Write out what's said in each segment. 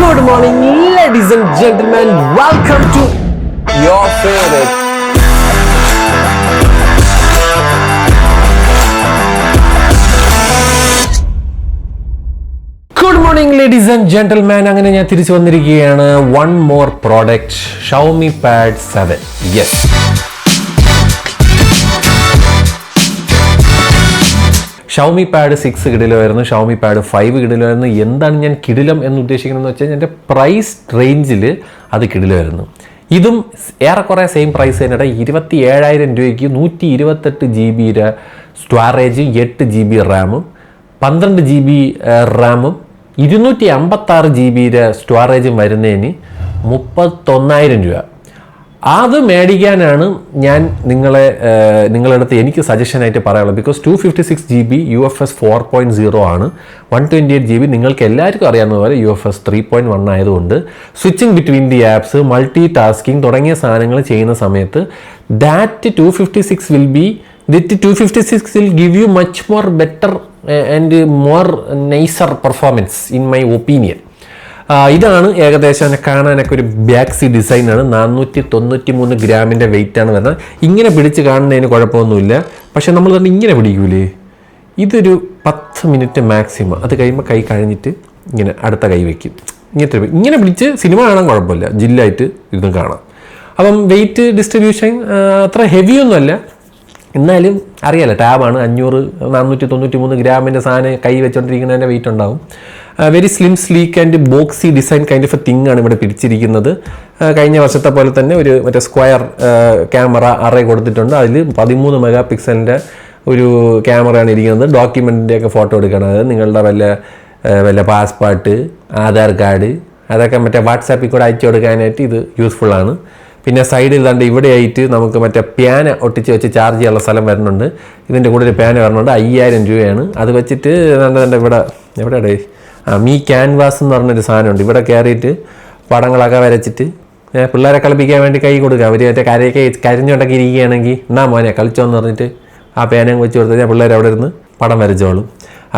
Good morning, ladies and gentlemen. Welcome to your favorite. Good morning, ladies and gentlemen. അങ്ങനെ ഞാൻ തിരിച്ചു വന്നിരിക്കുകയാണ്. One more product, Xiaomi Pad 7. Yes. Xiaomi pad 6 കിടിലമായിരുന്നു, Xiaomi pad 5 കിടിലമായിരുന്നു. എന്താണ് ഞാൻ കിടിലം എന്ന് ഉദ്ദേശിക്കുന്നതെന്ന് വെച്ചാൽ എൻ്റെ പ്രൈസ് റേഞ്ചിൽ അത് കിടിലമായിരുന്നു. ഇതും ഏറെക്കുറെ സെയിം പ്രൈസ് തന്നെയുടെ 27,000 രൂപയ്ക്ക് 128 GB സ്റ്റോറേജ്, 8 GB റാമും 12 GB റാമും 256 GB സ്റ്റോറേജും വരുന്നതിന് 31,000 രൂപ. അത് മേടിക്കാനാണ് ഞാൻ നിങ്ങളുടെ അടുത്ത് എനിക്ക് സജഷനായിട്ട് പറയാനുള്ളത്. ബിക്കോസ് 256 GB UFS 4.0 ആണ്, 128 GB നിങ്ങൾക്ക് എല്ലാവർക്കും അറിയാവുന്ന പോലെ UFS 3.1 ആയതുകൊണ്ട് switching between the apps, multitasking തുടങ്ങിയ സാധനങ്ങൾ ചെയ്യുന്ന സമയത്ത് that 256 will give you much more better and more nicer performance in my opinion. ഇതാണ് ഏകദേശം കാണാനൊക്കെ ഒരു ബാക്സി ഡിസൈനാണ്. 493 ഗ്രാമിൻ്റെ വെയിറ്റാണ് വരുന്നത്. ഇങ്ങനെ പിടിച്ച് കാണുന്നതിന് കുഴപ്പമൊന്നുമില്ല, പക്ഷെ നമ്മൾ തന്നെ ഇങ്ങനെ പിടിക്കൂലേ, ഇതൊരു 10 മിനിറ്റ് മാക്സിമം. അത് കഴിയുമ്പോൾ കൈ കഴിഞ്ഞിട്ട് ഇങ്ങനെ അടുത്ത കൈ വയ്ക്കും. ഇങ്ങനെ പിടിച്ച് സിനിമ കാണാൻ കുഴപ്പമില്ല, ജില്ലായിട്ട് ഇതും കാണാം. അപ്പം വെയിറ്റ് ഡിസ്ട്രിബ്യൂഷൻ അത്ര ഹെവിയൊന്നുമല്ല, എന്നാലും അറിയാലോ ടാബാണ്. 493 ഗ്രാമിൻ്റെ സാധനം കൈ വെച്ചുകൊണ്ടിരിക്കുന്നതിൻ്റെ വെയിറ്റ് ഉണ്ടാവും. Very slim sleek and boxy design kind of A thing ആണ് ഇവിടെ പിടിച്ചിരിക്കുന്നത്. കഴിഞ്ഞ വർഷത്തെ പോലെ തന്നെ ഒരു മറ്റേ സ്ക്വയർ ക്യാമറ അറേ കൊടുത്തിട്ടുണ്ട്. അതിൽ 13 മെഗാ പിക്സലിൻ്റെ ഒരു ക്യാമറയാണ് ഇരിക്കുന്നത്. ഡോക്യുമെൻറ്റിൻ്റെയൊക്കെ ഫോട്ടോ എടുക്കണം, അതായത് നിങ്ങളുടെ വല്ല പാസ്പോർട്ട്, ആധാർ കാർഡ്, അതൊക്കെ മറ്റേ വാട്സാപ്പിൽ കൂടെ അയച്ചു കൊടുക്കാനായിട്ട് ഇത് യൂസ്ഫുള്ളാണ്. പിന്നെ സൈഡിൽ കണ്ട് ഇവിടെ ആയിട്ട് നമുക്ക് മറ്റേ പ്യാന ഒട്ടിച്ച് വെച്ച് ചാർജ് ചെയ്യാനുള്ള സ്ഥലം വരുന്നുണ്ട്. ഇതിൻ്റെ കൂടെ ഒരു പ്യാന വരുന്നുണ്ട്, 5,000 രൂപയാണ്. അത് വെച്ചിട്ട് ഇവിടെ എവിടെയാണ് മീ ക്യാൻവാസ് എന്ന് പറഞ്ഞൊരു സാധനമുണ്ട്. ഇവിടെ കയറിയിട്ട് പടങ്ങളൊക്കെ വരച്ചിട്ട് പിള്ളേരെ കളിപ്പിക്കാൻ വേണ്ടി കൈ കൊടുക്കുക. അവർ മറ്റേ കരിഞ്ഞോട്ടൊക്കെ ഇരിക്കുകയാണെങ്കിൽ എന്നാ മോനെ കളിച്ചോന്ന് പറഞ്ഞിട്ട് ആ പേനയും വെച്ച് കൊടുത്തു കഴിഞ്ഞാൽ പിള്ളേർ അവിടെ ഇരുന്ന് പടം വരച്ചോളും.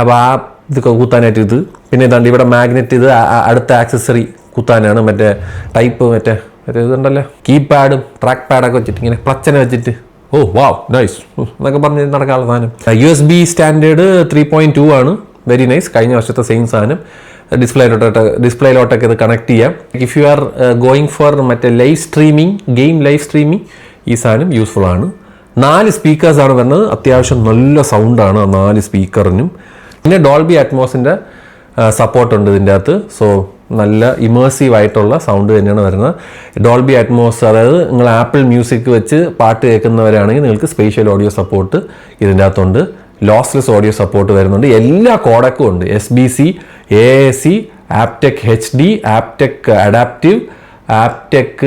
അപ്പോൾ ആ ഇത് കുത്താനായിട്ട് ഇത്. പിന്നെ ഇതാണ്ട് ഇവിടെ മാഗ്നറ്റ്, ഇത് അടുത്ത ആക്സസറി കുത്താനാണ്. മറ്റേ ടൈപ്പ് മറ്റേ ഇതുണ്ടല്ലോ, കീപാഡും ട്രാക്ക് പാഡൊക്കെ വെച്ചിട്ട് ഇങ്ങനെ ക്ലച്ചനെ വെച്ചിട്ട് വാവ് നൈസ് എന്നൊക്കെ പറഞ്ഞ് നടക്കാനുള്ള സാധനം. USB സ്റ്റാൻഡേർഡ് 3.2 ആണ്, വെരി നൈസ്. കഴിഞ്ഞ വർഷത്തെ സെയിം സാധനം. ഡിസ്പ്ലേയിലോട്ടൊക്കെ ഇത് കണക്ട് ചെയ്യാം. If you are going for മറ്റേ live streaming, game live streaming, ഈ സാധനം യൂസ്ഫുൾ ആണ്. 4 സ്പീക്കേഴ്സാണ് വരുന്നത്. അത്യാവശ്യം നല്ല സൗണ്ടാണ് 4 സ്പീക്കറിനും. പിന്നെ ഡോൾബി അറ്റ്മോസിൻ്റെ സപ്പോർട്ടുണ്ട് ഇതിൻ്റെ അകത്ത്. സോ നല്ല ഇമേഴ്സീവ് ആയിട്ടുള്ള സൗണ്ട് തന്നെയാണ് വരുന്നത്. ഡോൾബി അറ്റ്മോസ്, അതായത് നിങ്ങൾ ആപ്പിൾ മ്യൂസിക് വെച്ച് പാട്ട് കേൾക്കുന്നവരാണെങ്കിൽ നിങ്ങൾക്ക് സ്പേഷ്യൽ ഓഡിയോ സപ്പോർട്ട് ഇതിൻ്റെ അകത്തുണ്ട്. ലോസ്ലെസ് ഓഡിയോ സപ്പോർട്ട് വരുന്നുണ്ട്. എല്ലാ കോഡക്കും ഉണ്ട്. SBC, AAC, Aptech HD, Aptech adaptive, Aptech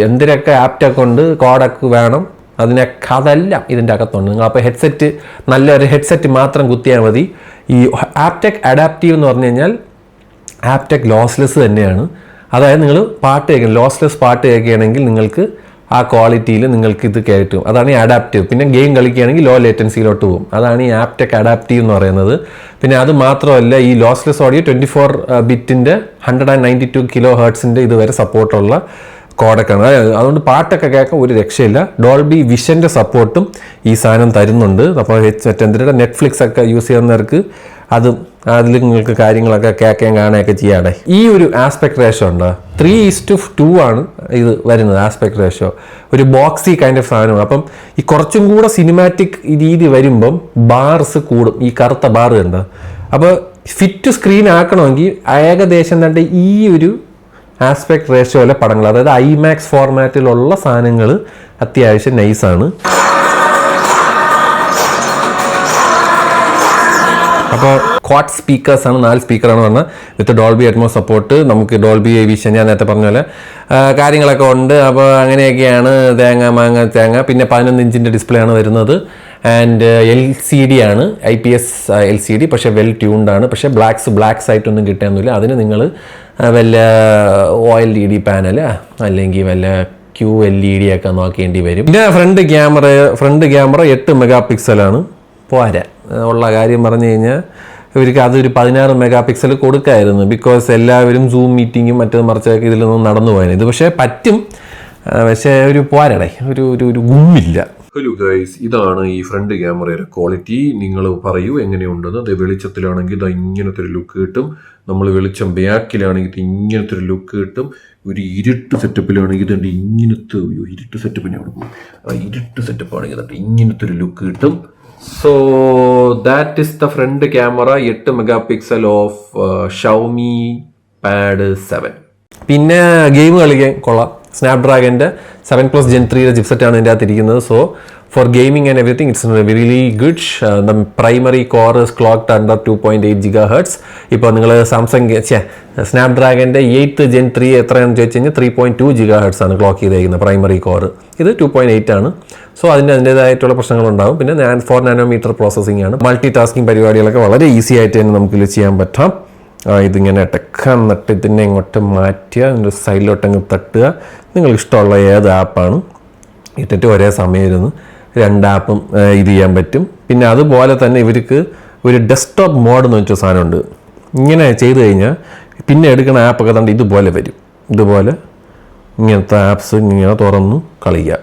എന്തിനൊക്കെ ആപ്ടെക് ഉണ്ട്, കോഡക്ക് വേണം, അതിനൊക്കെ അതെല്ലാം ഇതിൻ്റെ അകത്തുണ്ട്. നിങ്ങൾ അപ്പോൾ ഹെഡ്സെറ്റ്, നല്ലൊരു ഹെഡ്സെറ്റ് മാത്രം കുത്തിയാൽ മതി. ഈ ആപ്ടെക് അഡാപ്റ്റീവ് എന്ന് പറഞ്ഞു കഴിഞ്ഞാൽ ആപ്ടെക് ലോസ്ലെസ് തന്നെയാണ്. അതായത് നിങ്ങൾ പാട്ട് കേൾക്കണം, ലോസ്ലെസ് പാട്ട് കേൾക്കുകയാണെങ്കിൽ നിങ്ങൾക്ക് ആ ക്വാളിറ്റിയിൽ നിങ്ങൾക്ക് ഇത് കയറ്റും. അതാണ് ഈ അഡാപ്റ്റീവ്. പിന്നെ ഗെയിം കളിക്കുകയാണെങ്കിൽ ലോ ലേറ്റൻസിയിലോട്ട് പോകും. അതാണ് ഈ ആപ്ടെക് അഡാപ്റ്റീവ് എന്ന് പറയുന്നത്. പിന്നെ അത് മാത്രമല്ല, ഈ ലോസ്ലെസ് ഓഡിയോ 24 ബിറ്റിൻ്റെ 192 KHz ഇതുവരെ സപ്പോർട്ടുള്ള കോഡക്കാണ്. അതുകൊണ്ട് പാട്ടൊക്കെ കേൾക്കാൻ ഒരു രക്ഷയില്ല. ഡോൾബി വിഷൻ്റെ സപ്പോർട്ടും ഈ സാധനം തരുന്നുണ്ട്. അപ്പോൾ മറ്റെന്തിൻ്റെ നെറ്റ്ഫ്ലിക്സ് ഒക്കെ യൂസ് ചെയ്യുന്നവർക്ക് അതിൽ നിങ്ങൾക്ക് കാര്യങ്ങളൊക്കെ കേൾക്കാൻ കാണുകയൊക്കെ ചെയ്യാതെ. ഈ ഒരു ആസ്പെക്ട് റേഷ്യോ ഉണ്ട്, 3:2 ആണ് ഇത് വരുന്നത്. ആസ്പെക്ട് റേഷ്യോ ഒരു ബോക്സി കൈൻഡ് ഓഫ് സാധനമാണ്. അപ്പം ഈ കുറച്ചും കൂടെ സിനിമാറ്റിക് രീതി വരുമ്പം ബാർസ് കൂടും. ഈ കറുത്ത ബാർ ഉണ്ട്. അപ്പോൾ ഫിറ്റ് സ്ക്രീൻ ആക്കണമെങ്കിൽ ഏകദേശം തന്നെ ഈ ഒരു ആസ്പെക്ട് റേഷ്യോയിലെ പടങ്ങൾ, അതായത് IMAX ഫോർമാറ്റിലുള്ള സാധനങ്ങൾ അത്യാവശ്യം നൈസാണ്. അപ്പോൾ ക്വാഡ് സ്പീക്കേഴ്സാണ്, 4 സ്പീക്കറാണ് പറഞ്ഞത്, വിത്ത് ഡോൾബി അറ്റ്മോസ് സപ്പോർട്ട്. നമുക്ക് ഡോൾബി വിഷൻ ഞാൻ നേരത്തെ പറഞ്ഞ പോലെ കാര്യങ്ങളൊക്കെ ഉണ്ട്. അപ്പോൾ അങ്ങനെയൊക്കെയാണ് തേങ്ങ. പിന്നെ 11 ഇഞ്ചിൻ്റെ ഡിസ്പ്ലേ ആണ് വരുന്നത്. ആൻഡ് LCD ആണ്, IPS LCD, പക്ഷേ വെൽ ട്യൂൺഡ് ആണ്. പക്ഷേ ബ്ലാക്സ് ആയിട്ടൊന്നും കിട്ടാനൊന്നുമില്ല. അതിന് നിങ്ങൾ വല്ല OLED പാനൽ അല്ലെങ്കിൽ വല്ല QLED ഒക്കെ നോക്കേണ്ടി വരും. പിന്നെ ഫ്രണ്ട് ക്യാമറ 8 മെഗാ പിക്സലാണ്. പോരാ ഉള്ള കാര്യം പറഞ്ഞു കഴിഞ്ഞാൽ ഇവർക്ക് അതൊരു 16 മെഗാ പിക്സൽ കൊടുക്കായിരുന്നു. ബിക്കോസ് എല്ലാവരും സൂം മീറ്റിങ്ങും മറ്റേത് മറിച്ചൊക്കെ ഇതിലൊന്നും നടന്നു പോയത്. ഇത് പക്ഷേ പറ്റും, പക്ഷേ ഒരു പോരാടേ, ഒരു ഗുമ്മില്ല. ഹലോ ഗൈസ്, ഇതാണ് ഈ ഫ്രണ്ട് ക്യാമറയുടെ ക്വാളിറ്റി. നിങ്ങൾ പറയൂ എങ്ങനെയുണ്ടെന്ന്. അത് വെളിച്ചത്തിലാണെങ്കിൽ ഇത് ഇങ്ങനത്തെ ഒരു ലുക്ക് കിട്ടും, നമ്മൾ വെളിച്ചം ബാക്കിലാണെങ്കിൽ ഇത് ഇങ്ങനത്തെ ഒരു ലുക്ക് കിട്ടും, ഒരു ഇരുട്ട് സെറ്റപ്പിലാണെങ്കിൽ ഇതുണ്ട് ഇങ്ങനത്തെ ഇരുട്ട് സെറ്റപ്പിനെ ഇരുട്ട് സെറ്റപ്പാണെങ്കിൽ ഇതുണ്ട് ഇങ്ങനത്തെ ഒരു ലുക്ക് കിട്ടും. So that is the front camera 8 megapixel of Xiaomi pad 7. പിന്നെ ഗെയിം കളിക്കാൻ കൊള്ളാം. സ്നാപ്ഡ്രാഗൻ്റെ 7+ Gen 3 ചിപ്സെറ്റാണ് ഇതിൻ്റെ അകത്ത് ഇരിക്കുന്നത്. So four gaming and everything it's really good. The primary core is clocked under 2.8 GHz. ഇപ്പോൾ നിങ്ങൾ സാംസങ് സ്നാപ്ഡ്രാഗൻ്റെ 8th Gen 3 എത്രയാണെന്ന് ചോദിച്ചു കഴിഞ്ഞാൽ 3.2 GHz ആണ് ക്ലോക്ക് ചെയ്തേക്കുന്നത് പ്രൈമറി കോർ. ഇത് 2.8 ആണ്. സോ അതിൻ്റേതായിട്ടുള്ള പ്രശ്നങ്ങളുണ്ടാകും. പിന്നെ 4 നാനോമീറ്റർ പ്രോസസ്സിംഗ് ആണ്. മൾട്ടി ടാസ്കിങ് പരിപാടികളൊക്കെ വളരെ ഈസി ആയിട്ട് തന്നെ നമുക്ക് ചെയ്യാൻ പറ്റാം. ഇതിങ്ങനെ ടെക്കാൻ നട്ട് ഇതിനെ ഇങ്ങോട്ട് മാറ്റുക, അതിൻ്റെ സൈഡിലോട്ട് അങ്ങ് തട്ടുക. നിങ്ങൾക്ക് ഇഷ്ടമുള്ള ഏത് ആപ്പാണ് ഇട്ടിട്ട് ഒരേ സമയം ഇരുന്ന് 2 ആപ്പും ഇത് ചെയ്യാൻ പറ്റും. പിന്നെ അതുപോലെ തന്നെ ഇവർക്ക് ഒരു ഡെസ്ക്ടോപ്പ് മോഡ് എന്ന് വെച്ച സാധനമുണ്ട്. ഇങ്ങനെ ചെയ്ത് കഴിഞ്ഞാൽ പിന്നെ എടുക്കുന്ന ആപ്പൊക്കെ തന്നെ ഇതുപോലെ വരും. ഇതുപോലെ ഇങ്ങനത്തെ ആപ്സ് ഇങ്ങനെ തുറന്ന് കളിക്കുക.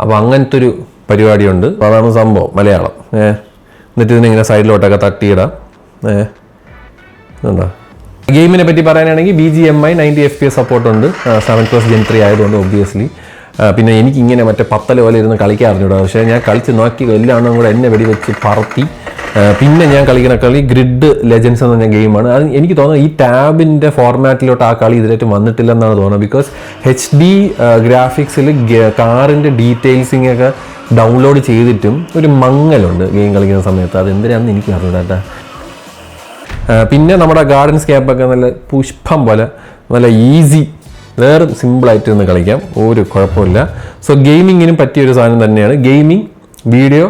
അപ്പോൾ അങ്ങനത്തെ ഒരു പരിപാടിയുണ്ട്. അതാണ് സംഭവം മലയാളം. എന്നിട്ട് ഇതിനെ സൈഡിലോട്ടൊക്കെ തട്ടിയിടാം. എന്താ ഗെയിമിനെ പറ്റി പറയാനാണെങ്കിൽ BGMI 90 FPS സപ്പോർട്ടുണ്ട്. 7+ Gen 3 ആയതുകൊണ്ട് ഒബ്വിയസ്ലി. പിന്നെ എനിക്ക് ഇങ്ങനെ മറ്റേ പത്തല പോലെ ഇരുന്ന് കളിക്കാറിഞ്ഞൂടാ. പക്ഷേ ഞാൻ കളിച്ച് നോക്കി എല്ലാം കൂടെ എന്നെ വെടിവെച്ച് പറത്തി. പിന്നെ ഞാൻ കളിക്കുന്ന കളി ഗ്രിഡ് ലെജൻസ് എന്ന് പറഞ്ഞ ഗെയിമാണ്. അത് എനിക്ക് തോന്നുന്നത് ഈ ടാബിൻ്റെ ഫോർമാറ്റിലോട്ട് ആ കളി ഇതിലായിട്ട് വന്നിട്ടില്ലെന്നാണ് തോന്നുന്നത്. ബിക്കോസ് HD ഗ്രാഫിക്സിൽ കാറിൻ്റെ ഡീറ്റെയിൽസിങ് ഒക്കെ ഡൗൺലോഡ് ചെയ്തിട്ടും ഒരു മങ്ങലുണ്ട് ഗെയിം കളിക്കുന്ന സമയത്ത്. അത് എന്തിനാണെന്ന് എനിക്ക് അറിഞ്ഞൂടാ. പിന്നെ നമ്മുടെ ഗാർഡൻ സ്കേപ്പൊക്കെ നല്ല പുഷ്പം പോലെ നല്ല ഈസി, വേറെ സിമ്പിളായിട്ട് ഒന്ന് കളിക്കാം, ഒരു കുഴപ്പമില്ല. സോ ഗെയിമിങ്ങിനും പറ്റിയൊരു സാധനം തന്നെയാണ്. ഗെയിമിങ്, വീഡിയോ,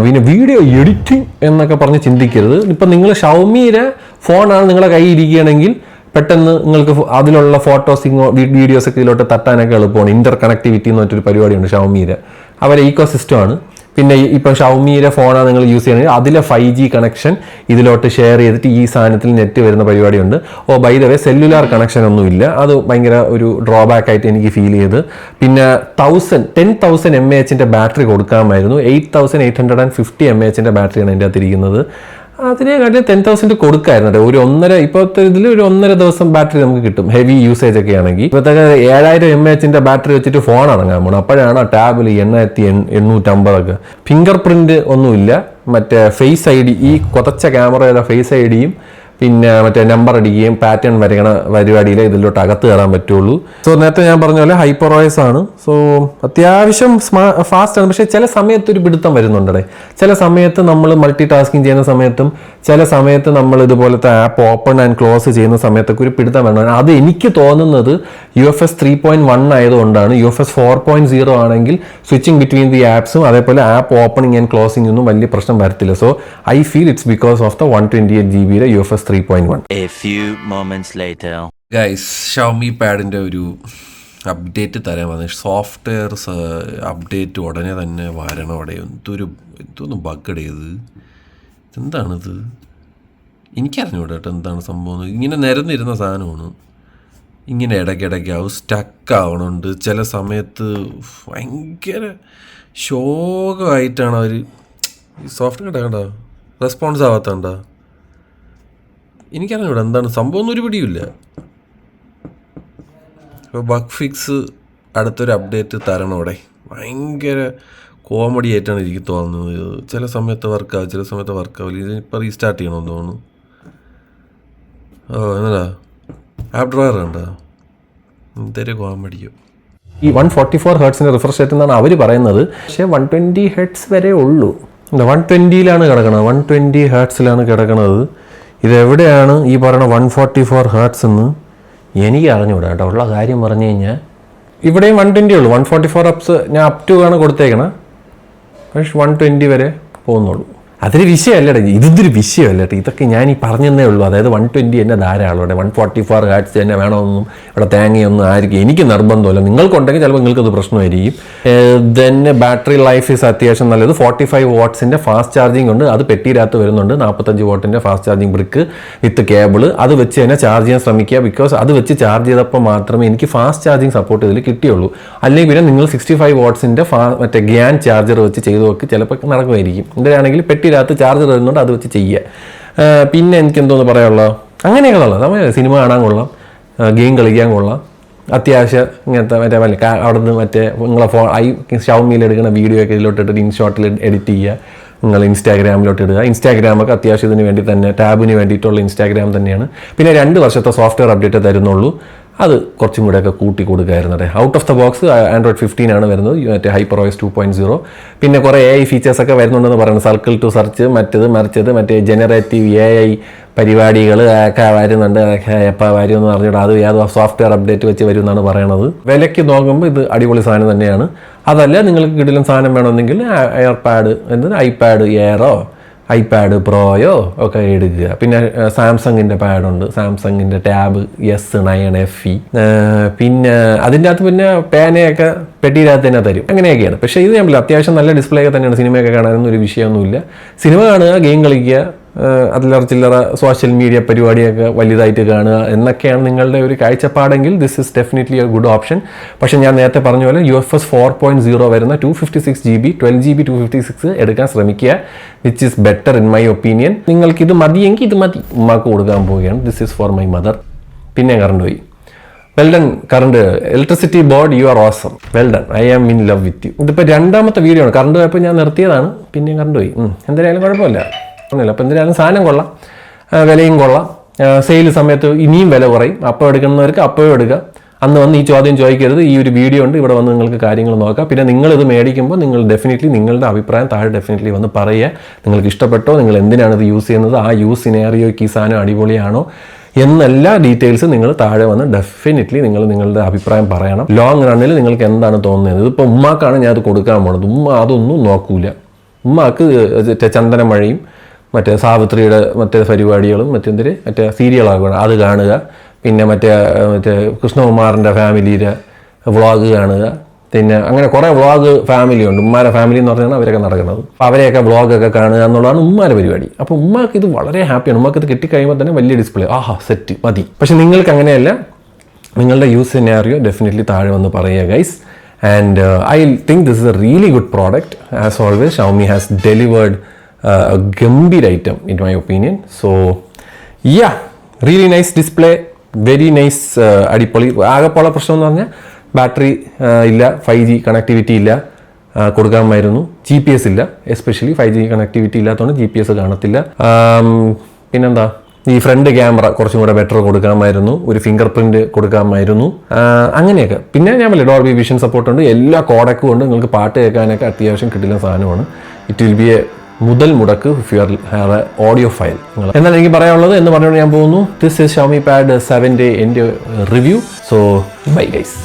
പിന്നെ വീഡിയോ എഡിറ്റിംഗ് എന്നൊക്കെ പറഞ്ഞ് ചിന്തിക്കരുത്. ഇപ്പം നിങ്ങൾ ഷൗമിയുടെ ഫോണാണ് നിങ്ങളുടെ കയ്യിൽ ഇരിക്കുകയാണെങ്കിൽ പെട്ടെന്ന് നിങ്ങൾക്ക് അതിലുള്ള ഫോട്ടോസിങ്ങോ വീഡിയോസൊക്കെ ഇതിലോട്ട് തട്ടാനൊക്കെ എളുപ്പമാണ്. ഇൻ്റർ കണക്ടിവിറ്റി എന്ന് പറഞ്ഞൊരു പരിപാടിയുണ്ട് ഷൗമിയുടെ. അവരെ ഈക്കോ സിസ്റ്റമാണ്. പിന്നെ ഇപ്പം ഷൗമിയുടെ ഫോണാണ് നിങ്ങൾ യൂസ് ചെയ്യണമെങ്കിൽ അതിലെ 5G കണക്ഷൻ ഇതിലോട്ട് ഷെയർ ചെയ്തിട്ട് ഈ സാധനത്തിൽ നെറ്റ് വരുന്ന പരിപാടിയുണ്ട്. By the way cellular connection ഒന്നുമില്ല. അത് ഭയങ്കര ഒരു ഡ്രോബാക്ക് ആയിട്ട് എനിക്ക് ഫീൽ ചെയ്ത്. പിന്നെ 10,000 mAh ബാറ്ററി കൊടുക്കാമായിരുന്നു. 8,850 mAh ബാറ്ററിയാണ് എൻ്റെ അകത്തിരിക്കുന്നത്. അതിനെക്കാട്ടിലും 10,000 കൊടുക്കായിരുന്നു. ഇപ്പോഴത്തെ ഇതിൽ ഒരു 1.5 ദിവസം ബാറ്ററി നമുക്ക് കിട്ടും, ഹെവി യൂസേജ് ഒക്കെ ആണെങ്കിൽ. ഇപ്പോഴത്തെ 7,000 mAh ബാറ്ററി വെച്ചിട്ട് ഫോൺ ഇറങ്ങാൻ പോകണം. അപ്പോഴാണ് ആ ടാബിൽ 8,850 ഫിംഗർ പ്രിന്റ് ഒന്നുമില്ല. മറ്റേ ഫേസ് ID, ഈ കൊതച്ച ക്യാമറയുടെ ഫേസ് ID-യും പിന്നെ മറ്റേ നമ്പർ അടിക്കുകയും പാറ്റേൺ വരയ്ക്കണ പരിപാടിയിലെ ഇതിലോട്ട് അകത്ത് കയറാൻ പറ്റുള്ളൂ. സോ നേരത്തെ ഞാൻ പറഞ്ഞ പോലെ ഹൈപ്പർ OS ആണ്. സോ അത്യാവശ്യം ഫാസ്റ്റ് ആണ്. പക്ഷേ ചില സമയത്ത് ഒരു പിടുത്തം വരുന്നുണ്ടേ. ചില സമയത്ത് നമ്മൾ മൾട്ടി ടാസ്കിങ് ചെയ്യുന്ന സമയത്തും ചില സമയത്ത് നമ്മൾ ഇതുപോലത്തെ ആപ്പ് ഓപ്പൺ ആൻഡ് ക്ലോസ് ചെയ്യുന്ന സമയത്തൊക്കെ ഒരു പിടുത്തം വേണം. അത് എനിക്ക് തോന്നുന്നത് UFS 3.1 ആയതുകൊണ്ടാണ്. UFS 4.0 ആണെങ്കിൽ സ്വിച്ചിങ് ബിറ്റ്വീൻ ദി ആപ്സും അതേപോലെ ആപ്പ് ഓപ്പണിംഗ് ആൻഡ് ക്ലോസിംഗ് ഒന്നും വലിയ പ്രശ്നം വരത്തില്ല. So I feel it's because of the 128 GB UFS 3.1. A few moments later. Guys, Xiaomi പാഡിൻ്റെ ഒരു അപ്ഡേറ്റ് തരാൻ വന്നത്. സോഫ്റ്റ്വെയർ അപ്ഡേറ്റ് ഉടനെ തന്നെ വരണം. അവിടെ എന്തോന്ന് ബഗ്ഗഡ് ചെയ്ത് എന്താണിത് എനിക്കറിഞ്ഞൂടാ കേട്ടോ എന്താണ് സംഭവം. ഇങ്ങനെ നിരന്നിരുന്ന സാധനമാണ്. ഇങ്ങനെ ഇടയ്ക്കിടയ്ക്കാവും സ്റ്റക്ക് ആവണുണ്ട്. ചില സമയത്ത് ഭയങ്കര ശോകമായിട്ടാണ് അവർ ഈ സോഫ്റ്റ്വെയർ കണ്ട റെസ്പോൺസ് ആവാത്തണ്ട. എനിക്കറിഞ്ഞൂടാ എന്താണ് സംഭവം ഒന്നും ഒരു പിടിയില്ല. ഇപ്പോൾ ബഗ് ഫിക്സ് അടുത്തൊരു അപ്ഡേറ്റ് തരണം. അവിടെ ഭയങ്കര കോമഡി ആയിട്ടാണ് എനിക്ക് തോന്നുന്നത്. ചില സമയത്ത് വർക്കാവും, ചില സമയത്ത് വർക്കാവില്ല. ഇതിപ്പോൾ റീസ്റ്റാർട്ട് ചെയ്യണമെന്ന് തോന്നുന്നു. എന്നതാ ആപ്പ് ഡ്രോയർ ഉണ്ടോ? എന്തൊരു കോമഡിയോ. ഈ 144 Hz റിഫ്രഷ് റേറ്റ് എന്നാണ് അവർ പറയുന്നത്. പക്ഷേ 120 Hz വരെ ഉള്ളൂ. 120 കിടക്കണത്, 120 Hz കിടക്കണത്. ഇതെവിടെയാണ് ഈ പറയുന്ന 144 Hz എന്ന് എനിക്ക് അറിഞ്ഞുകൂടാ കേട്ടോ. ഉള്ള കാര്യം പറഞ്ഞു കഴിഞ്ഞാൽ ഇവിടെയും 120 ഉള്ളൂ. 144 അപ്സ് ഞാൻ അപ് ടു ആണ് കൊടുത്തേക്കണം. പക്ഷേ 120 വരെ പോകുന്നുള്ളൂ. അതൊരു വിഷയമല്ലേ, ഇതൊരു വിഷയമല്ല കേട്ടോ. ഇതൊക്കെ ഞാൻ ഈ പറഞ്ഞതേ ഉള്ളൂ. അതായത് 120 തന്നെ ധാരാളം, ഇവിടെ 144 ഹാറ്റ്സ് തന്നെ വേണമെന്നും ഇവിടെ തേങ്ങയൊന്നും ആയിരിക്കും എനിക്ക് നിർബന്ധമില്ല. നിങ്ങൾക്കുണ്ടെങ്കിൽ ചിലപ്പോൾ നിങ്ങൾക്കത് പ്രശ്നമായിരിക്കും. തന്നെ ബാറ്ററി ലൈഫ് ഈസ് അത്യാവശ്യം നല്ലത്. 45 വാട്ട്സിൻ്റെ ഫാസ്റ്റ് ചാർജിങ് ഉണ്ട്, അത് പെട്ടിയിനകത്ത് വരുന്നുണ്ട്. 45 വാട്ടിൻ്റെ ഫാസ്റ്റ് ചാർജിങ് ബ്രിക്ക് വിത്ത് കേബിള്, അത് വെച്ച് തന്നെ ചാർജ് ചെയ്യാൻ ശ്രമിക്കുക. ബിക്കോസ് അത് വെച്ച് ചാർജ് ചെയ്തപ്പോൾ മാത്രമേ എനിക്ക് ഫാസ്റ്റ് ചാർജിങ് സപ്പോർട്ട് ഇതിൽ കിട്ടിയുള്ളൂ. അല്ലെങ്കിൽ പിന്നെ നിങ്ങൾ 65 വാട്ട്സിൻ്റെ മറ്റേ ഗ്യാൻ ചാർജർ വെച്ച് ചെയ്ത് നോക്കി, ചിലപ്പോൾ നടക്കുമായിരിക്കും. ഇതിലാണെങ്കിൽ പെട്ടിയിനകത്ത് ചാർജർ വരുന്നുണ്ട്, അത് വെച്ച് ചെയ്യുക. പിന്നെ എനിക്ക് എന്തോന്ന് പറയാനുള്ളത്, അങ്ങനെയൊക്കെ ഉള്ളത്. നമ്മൾ സിനിമ കാണാൻ കൊള്ളാം, ഗെയിം കളിക്കാൻ കൊള്ളാം, അത്യാവശ്യം ഇങ്ങനത്തെ മറ്റേ അവിടെ നിന്ന് മറ്റേ നിങ്ങളെ ഷൗമിയിൽ എടുക്കുന്ന വീഡിയോ ഒക്കെ ഇതിലോട്ടിട്ട് ഇൻഷോട്ടിൽ എഡിറ്റ് ചെയ്യുക, നിങ്ങൾ ഇൻസ്റ്റാഗ്രാമിലോട്ട് ഇടുക. ഇൻസ്റ്റാഗ്രാമൊക്കെ അത്യാവശ്യം ഇതിന് വേണ്ടി തന്നെ, ടാബിന് വേണ്ടിയിട്ടുള്ള ഇൻസ്റ്റാഗ്രാം തന്നെയാണ്. പിന്നെ 2 വർഷത്തെ സോഫ്റ്റ്വെയർ അപ്ഡേറ്റ് തരുന്നുള്ളൂ, അത് കുറച്ചും കൂടെയൊക്കെ കൂട്ടി കൊടുക്കായിരുന്നത്. Out of the box Android 15 ആണ് വരുന്നത്, മറ്റേ HyperOS 2.0. പിന്നെ കുറേ AI ഫീച്ചേഴ്സൊക്കെ വരുന്നുണ്ടെന്ന് പറയുന്നത്, സർക്കിൾ ടു സെർച്ച്, മറ്റത് മറിച്ചത്, മറ്റേ ജനറേറ്റീവ് AI പരിപാടികൾ ഒക്കെ വരുന്നുണ്ട്. എപ്പോൾ വരുമെന്ന് പറഞ്ഞിട്ട് അത് ഏതോ സോഫ്റ്റ്വെയർ അപ്ഡേറ്റ് വെച്ച് വരും എന്നാണ് പറയണത്. വിലയ്ക്ക് നോക്കുമ്പോൾ ഇത് അടിപൊളി സാധനം തന്നെയാണ്. അതല്ല നിങ്ങൾക്ക് കിടിലൻ സാധനം വേണമെന്നെങ്കിൽ എയർപാഡ്, ഐപാഡ് എയറോ ഐപാഡ് പ്രോയോ ഒക്കെ എടുക്കുക. പിന്നെ സാംസങ്ങിൻ്റെ പാഡുണ്ട്, സാംസങ്ങിൻ്റെ ടാബ് S9 FE. പിന്നെ അതിൻ്റെ അകത്ത് പിന്നെ പേനയൊക്കെ പെട്ടിയിനകത്ത് തന്നെ തരും. അങ്ങനെയൊക്കെയാണ്. പക്ഷേ ഇത് ഞാൻ അത്യാവശ്യം നല്ല ഡിസ്പ്ലേ ഒക്കെ തന്നെയാണ്. സിനിമയൊക്കെ കാണാനൊന്നും ഒരു വിഷയമൊന്നുമില്ല. സിനിമ കാണുക, ഗെയിം കളിക്കുക, അതിലറ ചില്ലറ സോഷ്യൽ മീഡിയ പരിപാടിയൊക്കെ വലുതായിട്ട് കാണുക എന്നൊക്കെയാണ് നിങ്ങളുടെ ഒരു കാഴ്ചപ്പാടെങ്കിൽ this is definitely a good option. പക്ഷേ ഞാൻ നേരത്തെ പറഞ്ഞ പോലെ UFS 4.0 വരുന്ന 256 GB 12 GB 256 എടുക്കാൻ ശ്രമിക്കുക, which is better in my opinion. നിങ്ങൾക്കിത് മതിയെങ്കിൽ ഇത് മതി. ഉമ്മാക്ക് കൊടുക്കാൻ പോവുകയാണ്. This is for my mother. പിന്നെ കറണ്ട് പോയി. Well done current electricity board, you are awesome. Well done, I am in love with you. ഇതിപ്പോൾ 2ാമത്തെ വീഡിയോ ആണ്. കറണ്ട് പോയപ്പോൾ ഞാൻ നിർത്തിയതാണ്, പിന്നെ കറണ്ട് പോയി. എന്തായാലും കുഴപ്പമില്ല. അപ്പോൾ എന്തിനാലും സാധനം കൊള്ളാം, വിലയും കൊള്ളാം. സെയിൽ സമയത്ത് ഇനിയും വില കുറയും. അപ്പോൾ എടുക്കുന്നവർക്ക് അപ്പോഴും എടുക്കുക. അന്ന് വന്ന് ഈ ചോദ്യം ചോദിക്കരുത്. ഈ ഒരു വീഡിയോ ഉണ്ട്, ഇവിടെ വന്ന് നിങ്ങൾക്ക് കാര്യങ്ങൾ നോക്കാം. പിന്നെ നിങ്ങളിത് മേടിക്കുമ്പോൾ നിങ്ങൾ ഡെഫിനറ്റ്ലി നിങ്ങളുടെ അഭിപ്രായം താഴെ ഡെഫിനറ്റ്ലി വന്ന് പറയുക. നിങ്ങൾക്ക് ഇഷ്ടപ്പെട്ടോ, നിങ്ങൾ എന്തിനാണ് ഇത് യൂസ് ചെയ്യുന്നത്, ആ യൂസ് സിനാരിയോയ്ക്ക് ഈ സാധനം അടിപൊളിയാണോ എന്നെല്ലാ ഡീറ്റെയിൽസ് നിങ്ങൾ താഴെ വന്ന് ഡെഫിനറ്റ്ലി നിങ്ങൾ നിങ്ങളുടെ അഭിപ്രായം പറയണം. ലോങ് റണ്ണിൽ നിങ്ങൾക്ക് എന്താണ് തോന്നുന്നത്. ഇതിപ്പോൾ ഉമ്മാക്കാണ് ഞാൻ അത് കൊടുക്കാൻ പോണത്. ഉമ്മ അതൊന്നും നോക്കൂല. ഉമ്മാക്ക് ചന്ദനമഴയും മറ്റേ സാവിത്രിയുടെ മറ്റേ പരിപാടികളും മറ്റേ സീരിയലാകണം, അത് കാണുക. പിന്നെ മറ്റേ കൃഷ്ണകുമാറിൻ്റെ ഫാമിലിയുടെ വ്ളോഗ് കാണുക. പിന്നെ അങ്ങനെ കുറേ വ്ളോഗ് ഫാമിലി ഉണ്ട്. ഉമ്മാരെ ഫാമിലി എന്ന് പറഞ്ഞാൽ അവരൊക്കെ നടക്കുന്നത്. അപ്പോൾ അവരെയൊക്കെ വ്ളോഗൊക്കെ കാണുക എന്നുള്ളതാണ് ഉമ്മാരെ പരിപാടി. അപ്പോൾ ഉമ്മാക്ക് ഇത് വളരെ ഹാപ്പിയാണ്. ഉമ്മാക്ക് ഇത് കിട്ടിക്കഴിയുമ്പോൾ തന്നെ വലിയ ഡിസ്പ്ലേ, ആഹാ സെറ്റ് മതി. പക്ഷെ നിങ്ങൾക്ക് അങ്ങനെയല്ല. നിങ്ങളുടെ യൂസ് സിനാരിയോ ഡെഫിനറ്റ്ലി താഴെ വന്ന് പറയുക guys. And I think this is A really good product. As always Xiaomi has delivered a Gambhir item in my opinion. So yeah, really nice display, very nice. അടിപൊളി. ആകെപ്പോള പ്രശ്നം എന്ന് പറഞ്ഞാൽ ബാറ്ററി ഇല്ല, 5G connectivity ഇല്ല, കൊടുക്കാമായിരുന്നു. GPS ഇല്ല, especially 5G connectivity ഇല്ലാത്തതുകൊണ്ട് GPS കാണത്തില്ല. പിന്നെന്താ, ഈ ഫ്രണ്ട് ക്യാമറ കുറച്ചും കൂടെ ബെറ്റർ കൊടുക്കാമായിരുന്നു, ഒരു ഫിംഗർ പ്രിന്റ് കൊടുക്കാമായിരുന്നു, അങ്ങനെയൊക്കെ. പിന്നെ ഞാൻ പറഞ്ഞില്ലേ ഡോൾബി വിഷൻ സപ്പോർട്ട് ഉണ്ട്, എല്ലാ കോഡക്കും ഉണ്ട്. നിങ്ങൾക്ക് പാട്ട് കേൾക്കാനൊക്കെ അത്യാവശ്യം കിട്ടുന്ന സാധനമാണ്. ഇറ്റ് വിൽ ബി എ മുതൽ മുടക്ക് if you are have A audio file. എന്നാൽ എനിക്ക് പറയാനുള്ളത് എന്ന് പറഞ്ഞുകൊണ്ട് ഞാൻ പോകുന്നു. ദിസ് ഇസ് Xiaomi Pad 7 എൻ്റെ റിവ്യൂ. So bye guys.